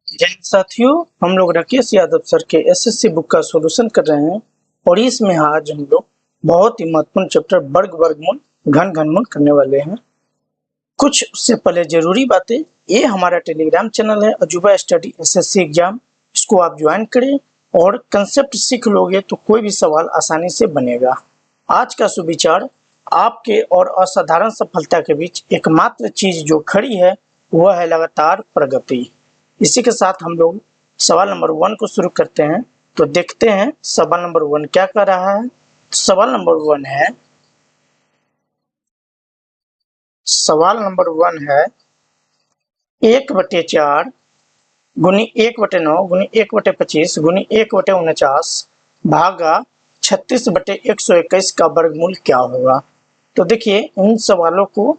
जय साथियों, हम लोग राकेश यादव सर के एसएससी बुक का सॉल्यूशन कर रहे हैं और इसमें आज हम लोग बहुत ही महत्वपूर्ण चैप्टर वर्ग वर्गमूल घन घनमूल करने वाले हैं। कुछ उससे पहले जरूरी बातें, ये हमारा टेलीग्राम चैनल है अजूबा स्टडी एसएससी एग्जाम, इसको आप ज्वाइन करें और कंसेप्ट सीख लोगे तो कोई भी सवाल आसानी से बनेगा। आज का सुविचार, आपके और असाधारण सफलता के बीच एकमात्र चीज जो खड़ी है वह है लगातार प्रगति। इसी के साथ हम लोग सवाल नंबर 1 को शुरू करते हैं। तो देखते हैं सवाल नंबर 1 क्या कर रहा है। सवाल नंबर 1 है, सवाल नंबर 1 है 1/4 गुनी 1/9 गुनी 1/25 गुनी 1/49 भागा 36/121 का वर्गमूल क्या होगा। तो देखिए, इन सवालों को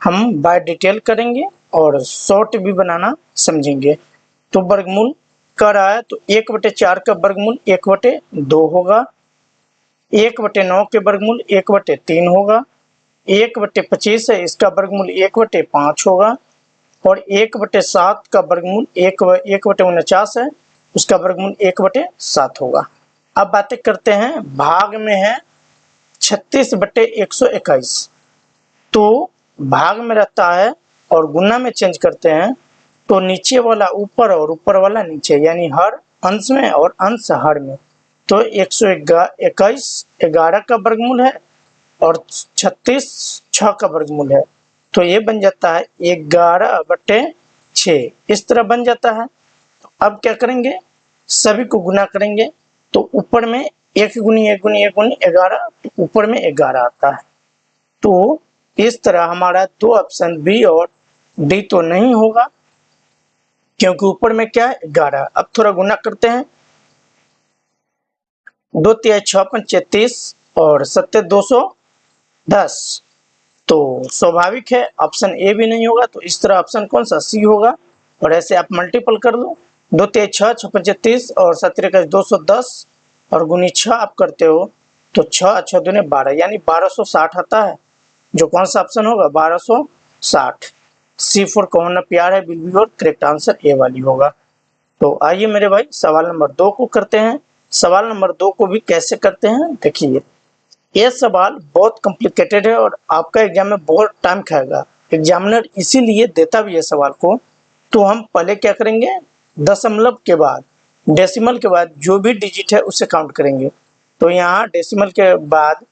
हम बाय डिटेल करेंगे और शॉर्ट भी बनाना समझेंगे। तो वर्गमूल कर रहा है तो 1/4 का वर्गमूल 1/2 होगा, 1/9 के वर्गमूल 1/3 होगा, 1/25 है इसका वर्गमूल 1/5 होगा और 1/7 का वर्गमूल 1/49 है उसका वर्गमूल 1/7 होगा। अब बातें करते हैं, भाग में है 36/121, तो भाग में रहता है और गुना में चेंज करते हैं तो नीचे वाला ऊपर और ऊपर वाला नीचे, यानी हर अंश में और अंश हर में। तो 121 11 का वर्गमूल है और 36 6 का वर्गमूल है, तो ये बन जाता है 11/6, इस तरह बन जाता है। तो अब क्या करेंगे, सभी को गुना करेंगे तो ऊपर में 1 गुनी 1 गुनी 1 गुनी 11, तो ऊपर में 11 आता है। तो इस तरह हमारा दो ऑप्शन बी और डी तो नहीं होगा क्योंकि ऊपर में क्या है 11। अब थोड़ा गुना करते हैं, 2 तिहाई 6 पंच 33 और 7 210, तो स्वाभाविक है ऑप्शन ए भी नहीं होगा, तो इस तरह ऑप्शन कौन सा सी होगा। और ऐसे आप मल्टीपल कर लो, 2 तिहाई 6 6 पंच 30 और 17 210 और गुनी 6 आप करते हो तो 6 6 दूने 12 यानी 1260 आता है, जो कौन सा ऑप्शन होगा 1260। C4 का होना प्यार है बिल्कुल, और करेक्ट आंसर ए वाली होगा। तो आइए मेरे भाई सवाल नंबर 2 को करते हैं। सवाल नंबर 2 को भी कैसे करते हैं देखिए, ये सवाल बहुत कॉम्प्लिकेटेड है और आपका एग्जाम में बहुत टाइम खाएगा। एग्जामिनर इसीलिए देता भी है सवाल को। तो हम पहले क्या करेंगे, दशमलव के बाद डेसिमल के बाद जो भी डिजिट है उसे काउंट करेंगे। तो यहाँ डेसिमल के बाद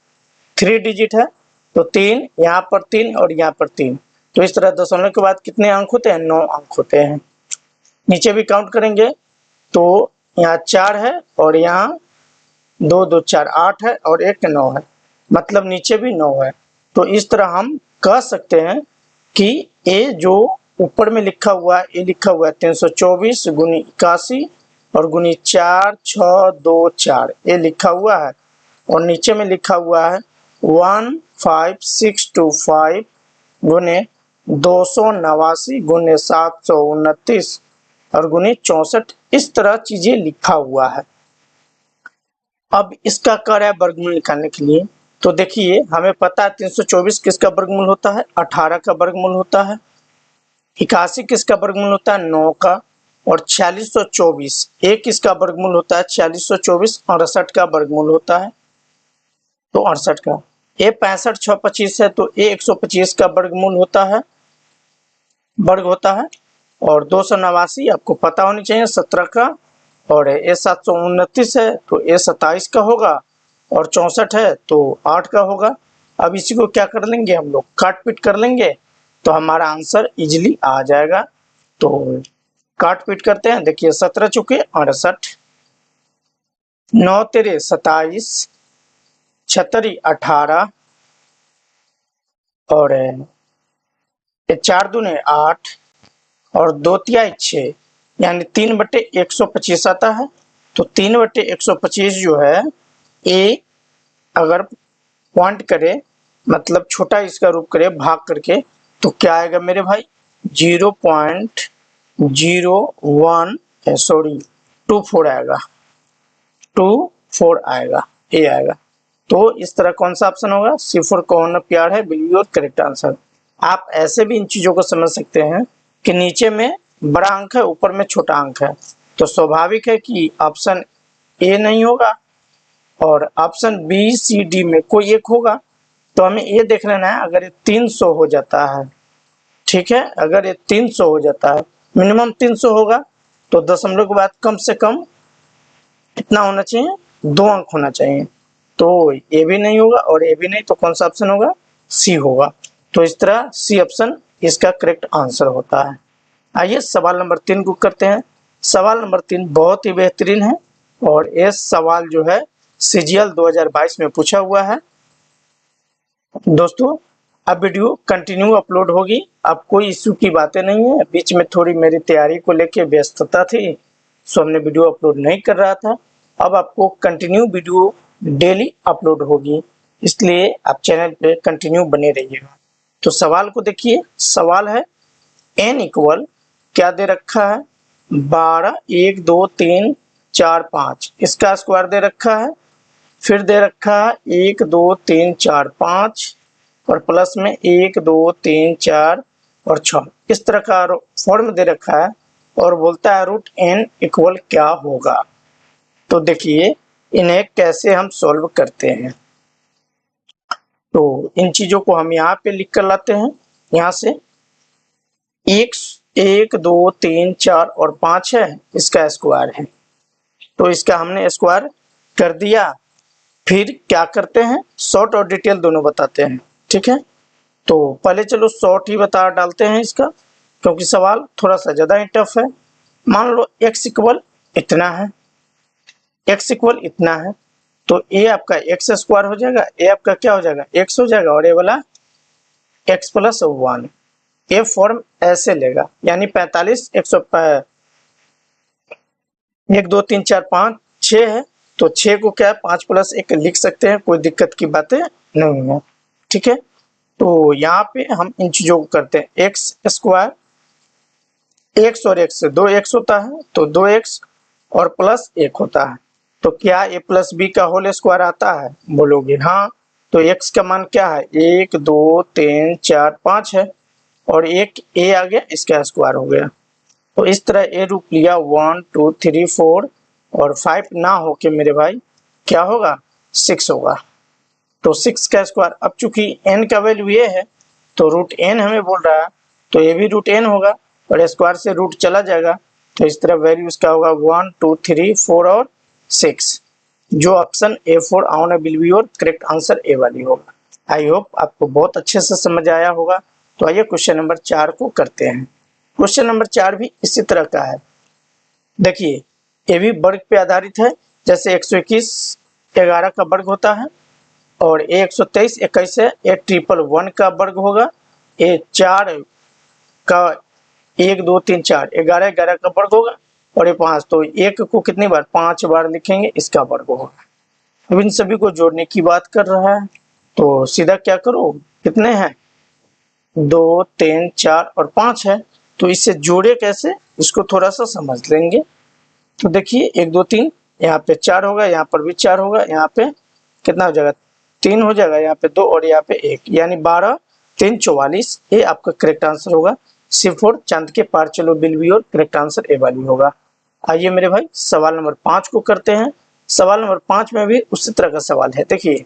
3 डिजिट है तो 3, यहाँ पर 3 और यहाँ पर 3, तो इस तरह दशमलव के बाद कितने अंक होते हैं 9 अंक होते हैं। नीचे भी काउंट करेंगे तो यहाँ 4 है और यहाँ 2 2 4 8 है और 1 9 है, मतलब नीचे भी 9 है। तो इस तरह हम कह सकते हैं कि ये जो ऊपर में लिखा हुआ है, ये लिखा हुआ है 324 गुनी 81 और गुनी 4 6 2 4, ये लिखा हुआ है। और नीचे में लिखा हुआ है 15625 गुने 289 गुने 729 और गुने 64, इस तरह चीजें लिखा हुआ है। अब इसका कार्य है वर्गमूल निकालने के लिए। तो देखिए, हमें पता है 324 किसका वर्गमूल होता है 18 का वर्गमूल होता है, 81 किसका वर्गमूल होता है 9 का, और 4624 एक किसका वर्गमूल होता है 4624 68 का वर्गमूल होता है, तो 68 का। ये 65 6 25 है तो ये 125 का वर्गमूल होता है, वर्ग होता है। और 289 आपको पता होनी चाहिए 17 का, और ये 729 है तो ये 27 का होगा, और 64 है तो 8 का होगा। अब इसी को क्या कर लेंगे हम लोग, काट पीट कर लेंगे तो हमारा आंसर इजिली आ जाएगा। तो काट पीट करते हैं, देखिए 17 चुके 68, 9 तेरे 27, 76 18 और 4 दूने 8 और 2 तिहाई 6, यानी 3/125 आता है। तो 3/125 जो है ए, अगर पॉइंट करे मतलब छोटा इसका रूप करे भाग करके, तो क्या आएगा मेरे भाई 0.01 सॉरी 24 आएगा, 24 आएगा, ए आएगा। तो इस तरह कौन सा ऑप्शन होगा, C4 का होना प्यार है बिल्कुल करेक्ट आंसर। आप ऐसे भी इन चीजों को समझ सकते हैं कि नीचे में बड़ा अंक है, ऊपर में छोटा अंक है, तो स्वाभाविक है कि ऑप्शन ए नहीं होगा और ऑप्शन बी सी डी में कोई एक होगा। तो हमें ये देख लेना है, अगर ये 300 हो जाता है, ठीक है, अगर ये 300 हो जाता है, मिनिमम 300 होगा, तो दशमलव के बाद कम से कम कितना होना चाहिए, 2 अंक होना चाहिए। तो ये भी नहीं होगा और ये भी नहीं, तो कौन सा ऑप्शन होगा, सी होगा। तो इस तरह सी ऑप्शन इसका करेक्ट आंसर होता है। आइए सवाल नंबर 3 को करते हैं। सवाल नंबर 3 बहुत ही बेहतरीन है और ये सवाल जो है सीजीएल 2022 में पूछा हुआ है। दोस्तों अब वीडियो कंटिन्यू अपलोड होगी, अब कोई इश्यू की बातें नहीं है। बीच में थोड़ी मेरी तैयारी को लेके व्यस्तता थी, सो हमने वीडियो अपलोड नहीं कर रहा था। अब आपको कंटिन्यू वीडियो डेली अपलोड होगी, इसलिए आप चैनल पे कंटिन्यू बने रहिएगा। तो सवाल को देखिए, सवाल है n इक्वल क्या दे रखा है, 12, 1, 2, 3, 4, 5, इसका स्क्वायर दे रखा है। फिर दे रखा है 1, 2, 3, 4, 5 और प्लस में 1, 2, 3, 4 और 6, इस तरह का फॉर्म दे रखा है और बोलता है रूट n इक्वल क्या होगा। तो देखिए इन्हें कैसे हम सॉल्व करते हैं। तो इन चीजों को हम यहाँ पे लिख कर लाते हैं। यहाँ से 1, 2, 3, 4 और 5 है, इसका स्क्वायर है, तो इसका हमने स्क्वायर कर दिया। फिर क्या करते हैं, शॉर्ट और डिटेल दोनों बताते हैं, ठीक है। तो पहले चलो शॉर्ट ही बता डालते हैं इसका, क्योंकि सवाल थोड़ा सा ज़्यादा ही टफ है। मान लो x इक्वल इतना है, x इक्वल इतना है, तो a आपका x स्क्वायर हो जाएगा, a आपका क्या हो जाएगा, x हो जाएगा और ये वाला x प्लस 1। ये फॉर्म ऐसे लेगा, यानी 45, 1, 2, 3, 4, 5, 6 है, तो 6 को क्या है 5 प्लस 1 लिख सकते हैं, कोई दिक्कत की बातें नहीं है, ठीक है। तो यहाँ पे हम इन चीजों को करते हैं, एक्स स्क्वायर, एक्स और एक्स से 2x होता है, तो 2x और प्लस 1 होता है, तो क्या a प्लस बी का होल स्क्वायर आता है, बोलोगे हाँ। तो x का मान क्या है, 1, 2, 3, 4, 5 है और एक a आ गया, इसका स्क्वायर हो गया। तो इस तरह ए रूप लिया 1, 2, 3, 4 और 5 ना हो के मेरे भाई क्या होगा, 6 होगा। तो 6 का स्क्वायर, अब चूंकि n का वैल्यू ये है तो रूट n हमें बोल रहा है, तो ये भी रूट n होगा और स्क्वायर से रूट चला जाएगा, तो इस तरह वैल्यू इसका होगा 1, 2, 3, 4 और 6। जो option A4 on will be your correct answer, A वाली होगा। आई होप आपको बहुत अच्छे से समझ आया होगा। तो आइए क्वेश्चन नंबर 4 को करते हैं। क्वेश्चन नंबर 4 भी इसी तरह का है। देखिए ये भी वर्ग पे आधारित है, जैसे 121 11 का वर्ग होता है और ये 123 21 है, ये 111 का वर्ग होगा, ये 4 का 1, 2, 3, 4 11 11 का वर्ग होगा और ये 5, तो 1 को कितनी बार 5 बार लिखेंगे, इसका वर्ग होगा। अब इन सभी को जोड़ने की बात कर रहा है, तो सीधा क्या करो, कितने हैं 2, 3, 4 और 5 है, तो इससे जोड़े कैसे, इसको थोड़ा सा समझ लेंगे। तो देखिए 1, 2, 3, यहाँ पे 4 होगा, यहाँ पर भी 4 होगा, यहाँ पे कितना हो जाएगा 3 हो जाएगा, यहाँ पे 2 और यहाँ पे 1, यानी 12, 3, 44, ये आपका करेक्ट आंसर होगा। C4 चांद के पार चलो बिल भी और करेक्ट आंसर ए वाली होगा। आइए मेरे भाई सवाल नंबर 5 को करते हैं। सवाल नंबर 5 में भी उसी तरह का सवाल है। देखिए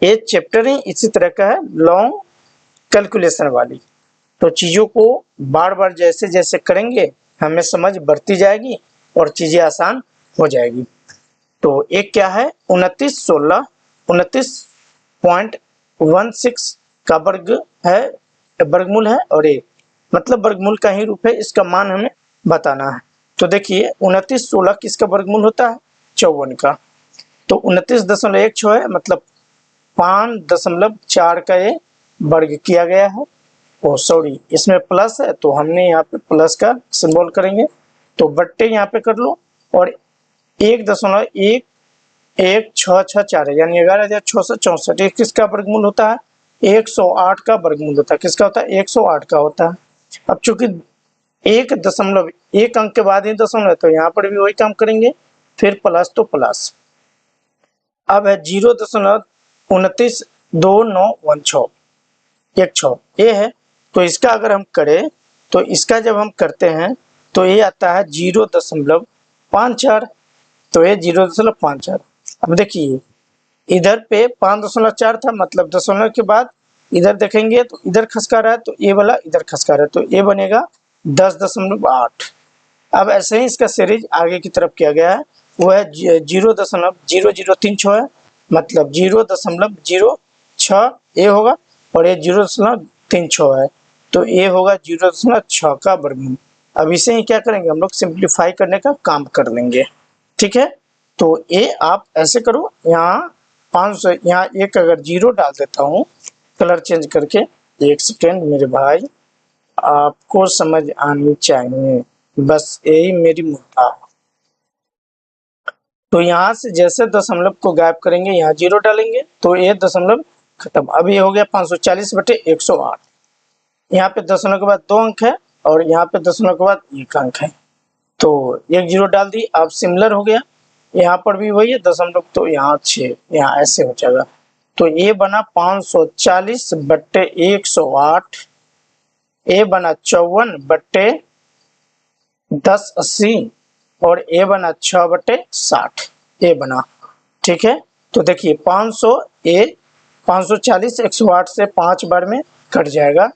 ये चैप्टर ही इसी तरह का है, लॉन्ग कैलकुलेशन वाली। तो चीजों को बार बार जैसे जैसे करेंगे हमें समझ बढ़ती जाएगी और चीजें आसान हो जाएगी। तो एक क्या है 29, 16, 29.16 का वर्ग है, वर्गमूल है, और ये मतलब वर्गमूल का ही रूप है, इसका मान हमें बताना है। तो देखिए 29, 16 किसका वर्गमूल होता है, 54 का। तो 29.16 है, मतलब 5.4 का ये वर्ग किया गया है। ओ सॉरी, इसमें प्लस है तो हमने यहाँ पे प्लस का सिंबल करेंगे, तो बट्टे यहाँ पे कर लो और 1.11664 है, यानी 11,664। ये किसका वर्गमूल होता है, 108 का वर्गमूल होता है। किसका होता है, 108 का होता है। अब चूंकि 1 अंक के बाद ही दशमलव है, तो यहाँ पर भी वही काम करेंगे, फिर प्लस तो प्लस। अब है 0.292916 ये है, तो इसका अगर हम करें, तो इसका जब हम करते हैं तो ये आता है 0.54। तो ये 0.54। अब देखिए इधर पे 5.4 था, मतलब दशमलव के बाद इधर देखेंगे तो इधर खसका रहा है, तो ये वाला इधर खसका रहा है, तो ये बनेगा 10.8। अब ऐसे ही इसका सीरीज आगे की तरफ किया गया है, वो है 0.0036 है, मतलब 0.06 ये होगा, और ये 0.36 है, तो ये होगा 0.6 का वर्गमूल। अब इसे ही क्या करेंगे हम लोग, सिंप्लीफाई करने का काम कर लेंगे। ठीक है, तो ये आप ऐसे करो, यहाँ 500, यहाँ एक अगर जीरो डाल देता हूँ कलर चेंज करके, एक सेकेंड मेरे भाई, आपको समझ आनी चाहिए, बस यही मेरी मुद्दा है। तो यहाँ से जैसे दशमलव को गायब करेंगे, यहाँ जीरो डालेंगे तो ये दशमलव खत्म। अब ये हो गया 540/108। यहाँ पे दशमलव के बाद 2 अंक है, और यहाँ पे दशमलव के बाद 1 अंक है, तो एक जीरो डाल दी। अब सिमिलर हो गया, यहाँ पर भी वही है दशमलव, तो यहाँ 6, यहाँ ऐसे हो जाएगा। तो ये बना 540/108, ये बना 54/1080, और ये बना 6/60, ये बना। ठीक है, तो देखिए 500, ये 540 108 से 5 बार में कट जाएगा।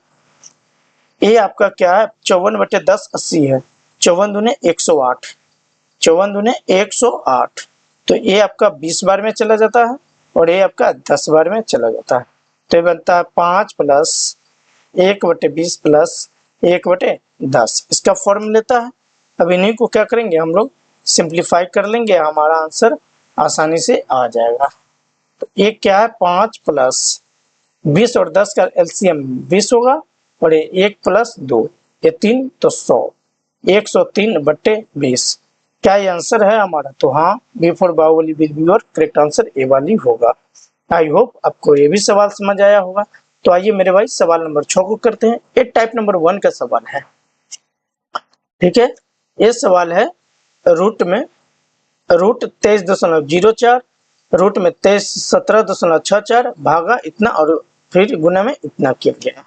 ये आपका क्या है, 54/1080 है, 54 दूने 108, 54 दूने 108, तो ये आपका 20 बार में चला जाता है, और ये आपका 10 बार में चला जाता है। तो ये बनता है 5 + 1/20 + 1/10, इसका फॉर्म लेता है। अब इन्हीं को क्या करेंगे हम लोग, सिंप्लीफाई कर लेंगे, हमारा आंसर आसानी से आ जाएगा। तो ये क्या है, 5 + 20 और 10 का एलसीएम 20 होगा, और ये 1 + 2, ये 3, तो 100, 103/20। क्या ये आंसर है हमारा? तो हाँ, B for Baahubali will be और करेक्ट आंसर ए वाली होगा। आई होप आपको ये भी सवाल समझ आया होगा। तो आइए मेरे भाई सवाल नंबर 6 को करते हैं। ये टाइप नंबर 1 का सवाल है। ठीक है, ये सवाल है रूट में, रूट 23.04, रूट में 17.64 भागा इतना, और फिर गुना में इतना किया गया।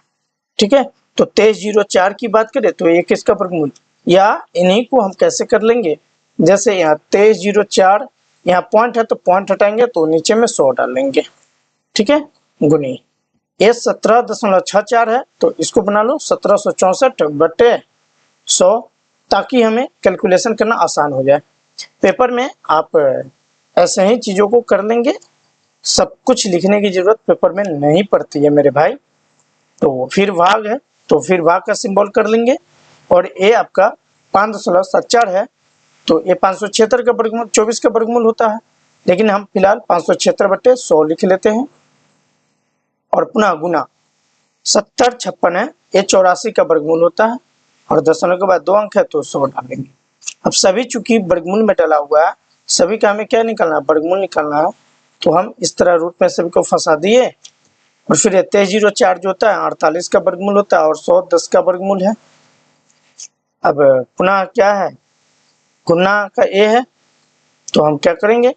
ठीक है, तो 2304 की बात करें तो ये किसका वर्गमूल, या इन्हीं को हम कैसे कर लेंगे, जैसे यहाँ 2304, यहाँ पॉइंट है तो पॉइंट हटाएंगे तो नीचे में 100 डालेंगे। ठीक है, गुनी ये 17.64 है, तो इसको बना लो 1764/100, ताकि हमें कैलकुलेशन करना आसान हो जाए। पेपर में आप ऐसे ही चीजों को कर लेंगे, सब कुछ लिखने की जरूरत पेपर में नहीं पड़ती है मेरे भाई। तो फिर भाग है, तो फिर भाग का सिंबल कर लेंगे, और ये आपका 5.74 है, तो ये 576 का वर्गमूल 24 का वर्गमूल होता है, लेकिन हम फिलहाल 576/100 लिख लेते हैं। और पुनः गुना 70 56 है, ये 84 का वर्गमूल होता है, और दशमलव के बाद 2 अंक है तो 100 डालेंगे। अब सभी चूंकि वर्गमूल में डाला हुआ है, सभी का हमें क्या निकालना है, वर्गमूल निकालना है, तो हम इस तरह रूट में सभी को फंसा दिए, और फिर 2304 जो होता है 48 का वर्गमूल होता है, और 100 10 का वर्गमूल है। अब पुनः क्या है, गुना का ए है, तो हम क्या करेंगे,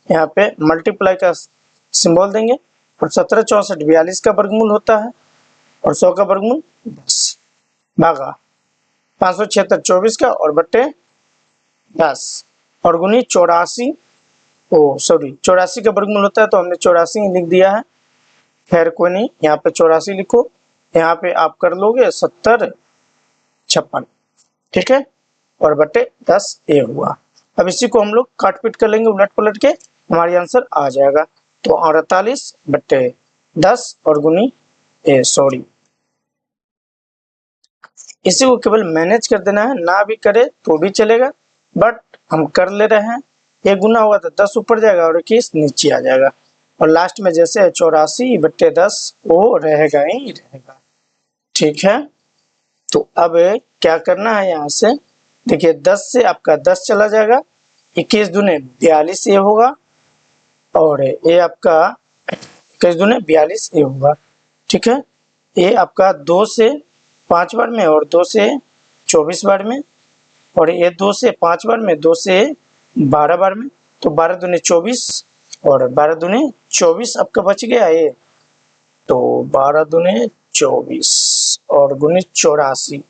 यहाँ पे मल्टीप्लाई का सिंबल देंगे, और 17 64 42 का वर्गमूल होता है, और 100 का वर्गमूल 10 भागा 576 24 का, और बट्टे 10, और गुनी 84, ओ सॉरी 84 का वर्गमूल होता है, तो हमने 84 लिख दिया है, खैर कोई नहीं, यहाँ पे 84 लिखो, यहाँ पे आप कर लोगे 70 56। ठीक है, और बटे 10 ए हुआ। अब इसी को हम लोग काट पीट कर लेंगे उलट पलट के, हमारी आंसर आ जाएगा। तो 48/10 और गुनी ए, सॉरी, इसी को केवल मैनेज कर देना है, ना भी करे तो भी चलेगा, बट हम कर ले रहे हैं। ये गुना होगा तो 10 ऊपर जाएगा और 21 नीचे आ जाएगा, और लास्ट में जैसे 84/10 वो रहेगा ही रहेगा। ठीक है, तो अब क्या करना है, यहाँ से देखिए 10 से आपका 10 चला जाएगा, 21 दूने 42 ये होगा, और ये आपका 21 दूने 42 ये होगा। ठीक है, ये आपका 2 से 5 बार में, और 2 से 24 बार में, और ये 2 से 5 बार में, 2 से 12 बार में, तो 12 दूने 24, और 12 दूने 24 आपका बच गया ये, तो 12 दूने 24 और गुने 84,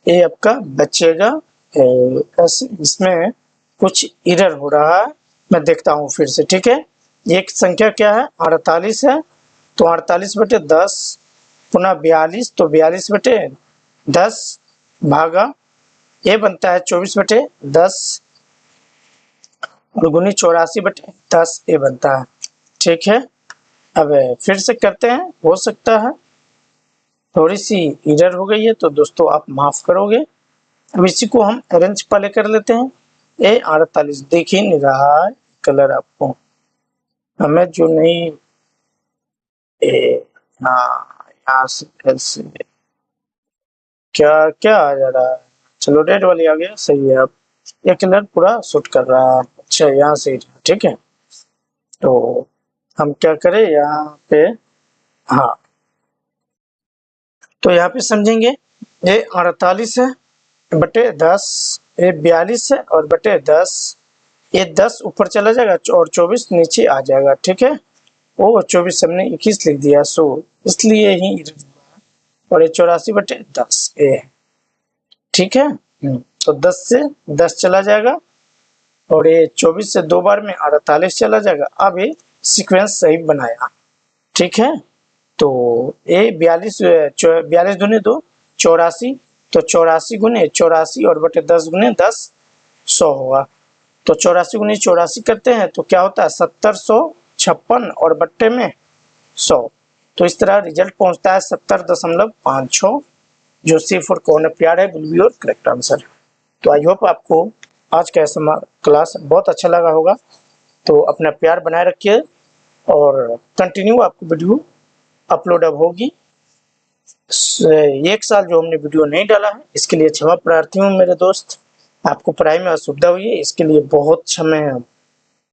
ये आपका बचेगा इसमें कुछ एरर हो रहा है, मैं देखता हूँ फिर से, ठीक है। एक संख्या क्या है, 48 है, तो 48/10 पुनः 42, तो 42/10 भागा ये बनता है 24/10 और गुनी 84/10 ये बनता है, ठीक है। अब फिर से करते हैं, हो सकता है थोड़ी सी एरर हो गई है, तो दोस्तों आप माफ करोगे। अब इसी को हम अरेंज पहले कर लेते हैं। ये 48 देख ही नहीं रहा है कलर आपको, हमें जो नहीं हाँ यहाँ से ऐसे क्या क्या आ जा रहा है, चलो रेड वाली आ गया, सही है। अब ये कलर पूरा सूट कर रहा है, अच्छा यहाँ से, ठीक है। तो हम क्या करें यहाँ पे, हाँ तो यहाँ पे समझेंगे, ये 48 है बटे 10, ये 42 है और बटे 10, ये 10 ऊपर चला जाएगा और 24 नीचे आ जाएगा, ठीक है। वो 24 हमने 21 लिख दिया, सो इसलिए ही, और ये 84/10 ये, ठीक है। तो 10 से 10 चला जाएगा और ये 24 से 2 बार में 48 चला जाएगा। अब ये सीक्वेंस सही बनाया, ठीक है। तो ये 42 42 दूनी 2 84, तो 84 गुने 84 और बटे 10 गुने 10 100 होगा। तो 84 गुने 84 करते हैं तो क्या होता है 70, 156 और बट्टे में 100, तो इस तरह रिजल्ट पहुंचता है 70.56, जो सी फॉर कॉर्नर प्यार है will be your correct answer. तो आई होप आपको आज का क्लास बहुत अच्छा लगा होगा। तो अपना प्यार बनाए रखिए और कंटिन्यू आपको वीडियो अपलोड अब होगी। एक साल जो हमने वीडियो नहीं डाला है इसके लिए क्षमा प्रार्थी हूँ मेरे दोस्त, आपको पढ़ाई में असुविधा हुई है इसके लिए बहुत क्षमा है।